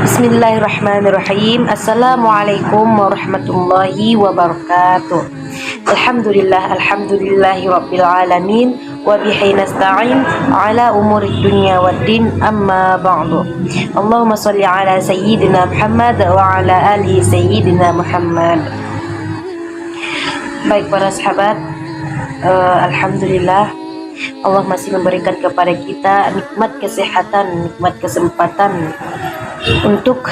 Bismillahirrahmanirrahim. Assalamualaikum warahmatullahi wabarakatuh. Alhamdulillahi rabbil alamin wa bihi nasta'in ala umuri dunya waddin, amma ba'du. Allahumma shalli ala sayyidina Muhammad wa ala ali sayyidina Muhammad. Baik para sahabat, alhamdulillah Allah masih memberikan kepada kita nikmat kesehatan, nikmat kesempatan untuk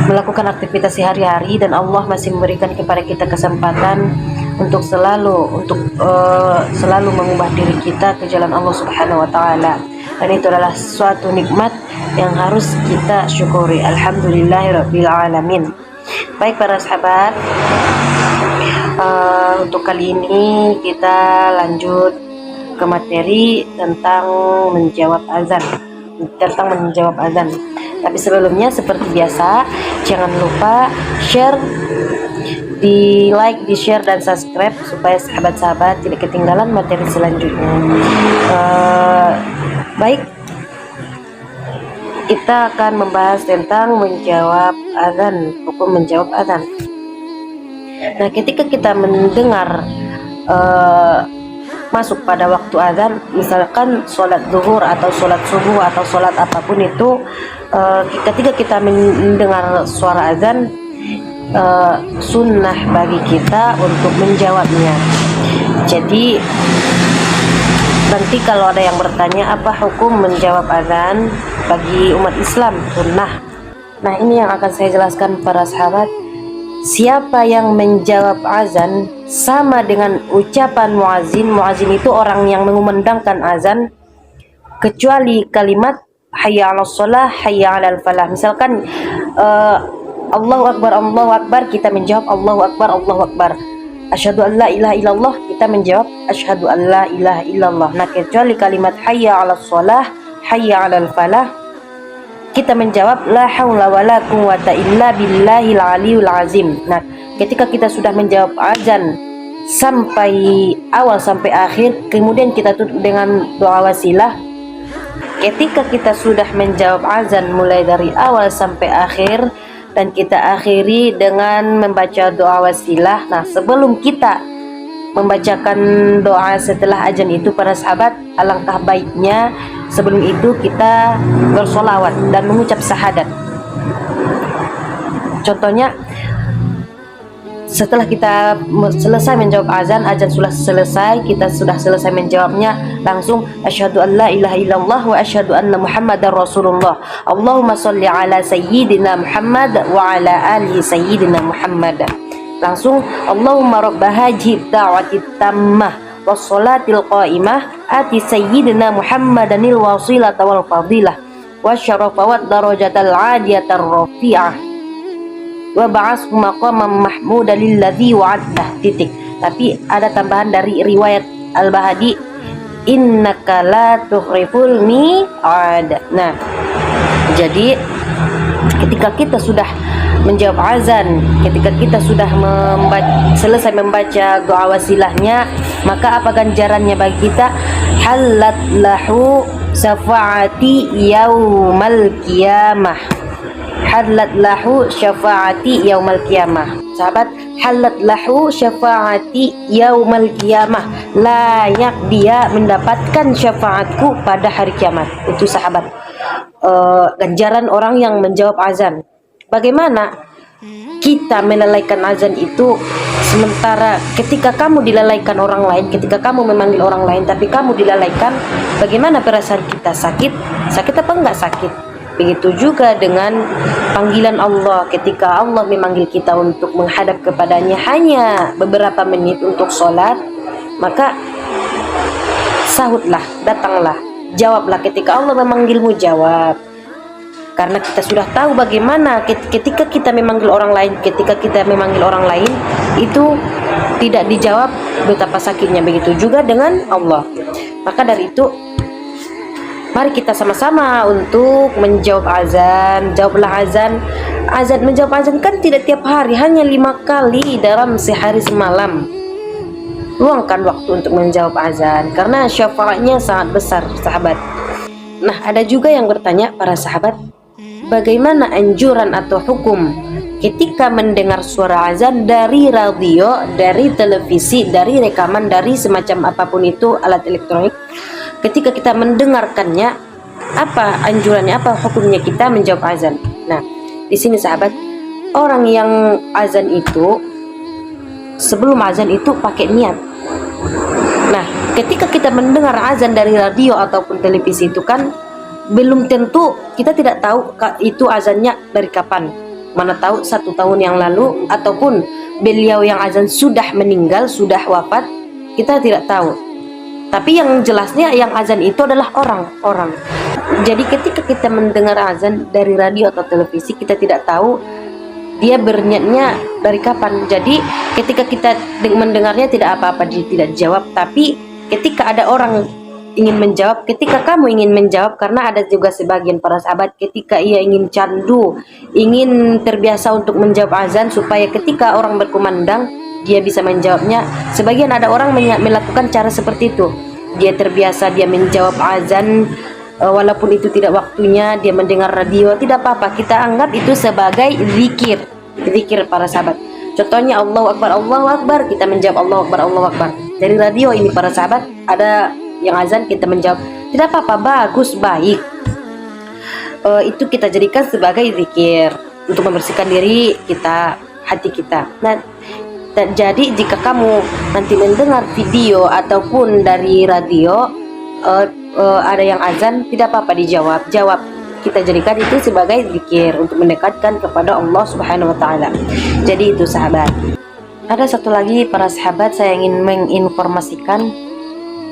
melakukan aktivitas sehari-hari, dan Allah masih memberikan kepada kita kesempatan untuk selalu mengubah diri kita ke jalan Allah Subhanahu wa taala. Dan itu adalah suatu nikmat yang harus kita syukuri. Alhamdulillahirabbil alamin. Baik para sahabat, untuk kali ini kita lanjut ke materi tentang menjawab azan. Tapi sebelumnya seperti biasa, jangan lupa share, di like, di share dan subscribe supaya sahabat-sahabat tidak ketinggalan materi selanjutnya. Baik, kita akan membahas tentang menjawab azan, hukum menjawab azan. Nah, ketika kita mendengar masuk pada waktu azan, misalkan sholat zuhur atau sholat subuh atau sholat apapun itu, ketika kita mendengar suara azan, sunnah bagi kita untuk menjawabnya. Jadi nanti kalau ada yang bertanya apa hukum menjawab azan bagi umat Islam, sunnah. Nah, ini yang akan saya jelaskan para sahabat. Siapa yang menjawab azan sama dengan ucapan muazin. Muazin itu orang yang mengumandangkan azan, kecuali kalimat hayya 'alas shalah, hayya 'alal falah. Misalkan Allahu akbar, kita menjawab Allahu akbar. Asyhadu an la ilaha illallah, kita menjawab asyhadu an la ilaha illallah. Nah, kecuali kalimat hayya 'alas shalah, hayya 'alal falah, kita menjawab la haula wala quwwata illa billahil aliyul azim. Nah, ketika kita sudah menjawab azan sampai awal sampai akhir, kemudian kita tutup dengan doa wasilah. Ketika kita sudah menjawab azan mulai dari awal sampai akhir dan kita akhiri dengan membaca doa wasilah. Nah, sebelum kita membacakan doa setelah azan itu, para sahabat, alangkah baiknya sebelum itu kita bersolawat dan mengucap syahadat. Contohnya, setelah kita selesai menjawab azan sudah selesai, kita sudah selesai menjawabnya, langsung asyhadu an la ilaha illallah wa asyhadu anna muhammadar rasulullah. Allahumma sholli ala sayyidina Muhammad wa ala ali sayyidina Muhammad. Langsung Allahumma rabb hadhihi da'wati tammah wassalatil qa'imah ati sayyidina Muhammadanil wasilata wal fadilah wasyarafa wad darajatal 'aliyatar rafi'ah wa ba'ashu maqaman mahmudan lilladzi wa'adta. Tapi ada tambahan dari riwayat Al-Bahadi, innaka la tukhriful mi'ad. Nah, jadi ketika kita sudah menjawab azan, ketika kita sudah selesai membaca doa wasilahnya, maka apa ganjarannya bagi kita? Halat lahu syafaati yaumal qiyamah. Halat lahu syafaati yaumal qiyamah. Sahabat, halat lahu syafaati yaumal qiyamah, layak dia mendapatkan syafaatku pada hari kiamat. Itu sahabat, ganjaran orang yang menjawab azan. Bagaimana kita melalaikan azan itu, sementara ketika kamu dilalaikan orang lain, ketika kamu memanggil orang lain tapi kamu dilalaikan, bagaimana perasaan kita? Sakit apa enggak sakit? Begitu juga dengan panggilan Allah. Ketika Allah memanggil kita untuk menghadap kepadanya hanya beberapa menit untuk sholat, maka sahutlah, datanglah, jawablah. Ketika Allah memanggilmu, jawab. Karena kita sudah tahu bagaimana ketika kita memanggil orang lain, itu tidak dijawab, betapa sakitnya. Begitu juga dengan Allah. Maka dari itu, mari kita sama-sama untuk menjawab azan. Jawablah azan. Menjawab azan kan tidak tiap hari, hanya 5 kali dalam sehari semalam. Luangkan waktu untuk menjawab azan karena syafaatnya sangat besar, sahabat. Nah, ada juga yang bertanya, para sahabat, bagaimana anjuran atau hukum ketika mendengar suara azan dari radio, dari televisi, dari rekaman, dari semacam apapun itu alat elektronik. Ketika kita mendengarkannya, apa anjurannya, apa hukumnya kita menjawab azan? Nah, di sini sahabat, orang yang azan itu sebelum azan itu pakai niat. Nah, ketika kita mendengar azan dari radio ataupun televisi itu kan belum tentu, kita tidak tahu itu azannya dari kapan. Mana tahu 1 tahun yang lalu ataupun beliau yang azan sudah meninggal, sudah wafat, kita tidak tahu. Tapi yang jelasnya yang azan itu adalah orang-orang. Jadi ketika kita mendengar azan dari radio atau televisi, kita tidak tahu dia berniatnya dari kapan. Jadi ketika kita mendengarnya tidak apa-apa, dia tidak jawab. Tapi ketika ada orang ingin menjawab, ketika kamu ingin menjawab, karena ada juga sebagian para sahabat ketika ia ingin candu, ingin terbiasa untuk menjawab azan supaya ketika orang berkumandang dia bisa menjawabnya. Sebagian ada orang melakukan cara seperti itu. Dia terbiasa, dia menjawab azan walaupun itu tidak waktunya, dia mendengar radio, tidak apa-apa. Kita anggap itu sebagai zikir para sahabat. Contohnya Allahu Akbar, kita menjawab Allahu Akbar. Dari radio ini para sahabat ada yang azan, kita menjawab, tidak apa-apa, bagus, baik. Itu kita jadikan sebagai zikir untuk membersihkan diri kita, hati kita. Nah, jadi jika kamu nanti mendengar video ataupun dari radio ada yang azan, tidak apa-apa dijawab, jawab. Kita jadikan itu sebagai zikir untuk mendekatkan kepada Allah Subhanahu wa taala. Jadi itu sahabat. Ada satu lagi para sahabat, saya ingin menginformasikan,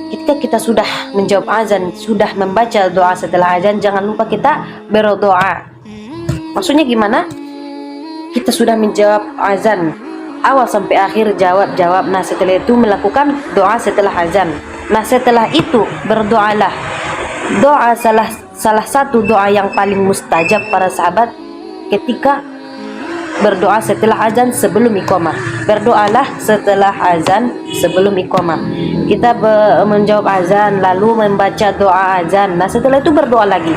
ketika kita sudah menjawab azan, sudah membaca doa setelah azan, jangan lupa kita berdoa. Maksudnya gimana? Kita sudah menjawab azan, awal sampai akhir jawab. Nah, setelah itu melakukan doa setelah azan. Nah, setelah itu berdoalah. Doa salah satu doa yang paling mustajab para sahabat ketika berdoa setelah azan sebelum iqamah. Berdoalah setelah azan sebelum iqamah. Kita menjawab azan lalu membaca doa azan. Nah, setelah itu berdoa lagi.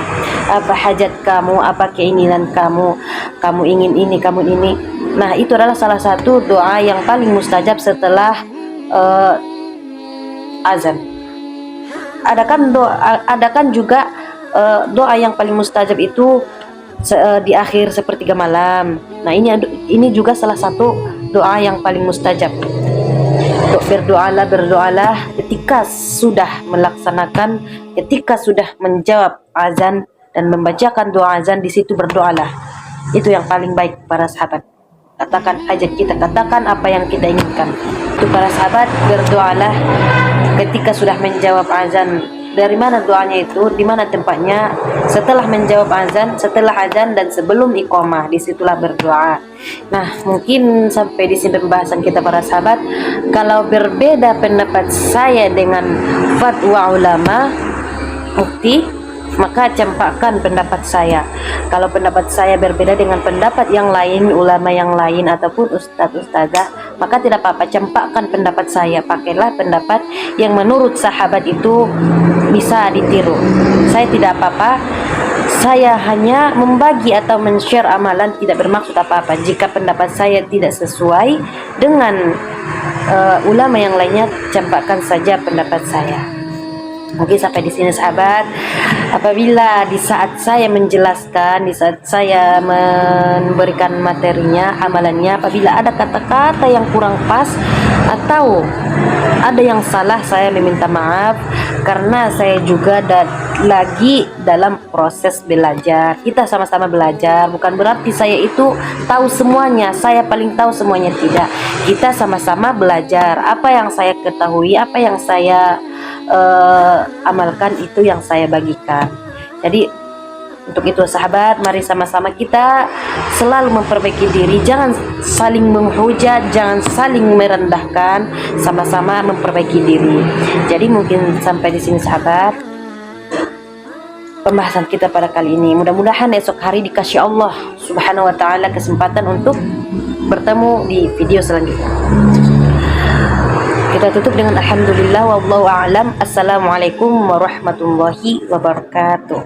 Apa hajat kamu, apa keinginan kamu, kamu ingin ini, kamu ini. Nah, itu adalah salah satu doa yang paling mustajab setelah azan. Adakan juga doa yang paling mustajab itu di akhir sepertiga malam. Nah, ini juga salah satu doa yang paling mustajab. Berdoalah ketika sudah melaksanakan, ketika sudah menjawab azan dan membacakan doa azan, di situ berdoalah. Itu yang paling baik para sahabat. Katakan hajat kita, katakan apa yang kita inginkan. Itu para sahabat, berdoalah ketika sudah menjawab azan. Dari mana doanya itu? Di mana tempatnya? Setelah menjawab azan, setelah azan dan sebelum iqamah, disitulah berdoa. Nah, mungkin sampai di sini pembahasan kita para sahabat. Kalau berbeda pendapat saya dengan fatwa ulama mufti, maka campakkan pendapat saya. Kalau pendapat saya berbeda dengan pendapat yang lain, ulama yang lain ataupun ustazah, maka tidak apa-apa, campakkan pendapat saya. Pakailah pendapat yang menurut sahabat itu bisa ditiru. Saya tidak apa-apa. Saya hanya membagi atau men-share amalan, tidak bermaksud apa-apa. Jika pendapat saya tidak sesuai dengan ulama yang lainnya, campakkan saja pendapat saya. Mungkin sampai di sini sahabat. Apabila di saat saya menjelaskan, di saat saya memberikan materinya, amalannya, apabila ada kata-kata yang kurang pas atau ada yang salah, saya meminta maaf karena saya juga lagi dalam proses belajar. Kita sama-sama belajar, bukan berarti saya itu tahu semuanya, saya paling tahu semuanya, tidak. Kita sama-sama belajar. Apa yang saya ketahui, apa yang saya amalkan, itu yang saya bagikan. Jadi untuk itu sahabat, mari sama-sama kita selalu memperbaiki diri, jangan saling menghujat, jangan saling merendahkan, sama-sama memperbaiki diri. Jadi mungkin sampai di sini sahabat pembahasan kita pada kali ini. Mudah-mudahan esok hari dikasih Allah Subhanahu wa taala kesempatan untuk bertemu di video selanjutnya. Kita tutup dengan alhamdulillah wallahu a'lam. Assalamualaikum warahmatullahi wabarakatuh.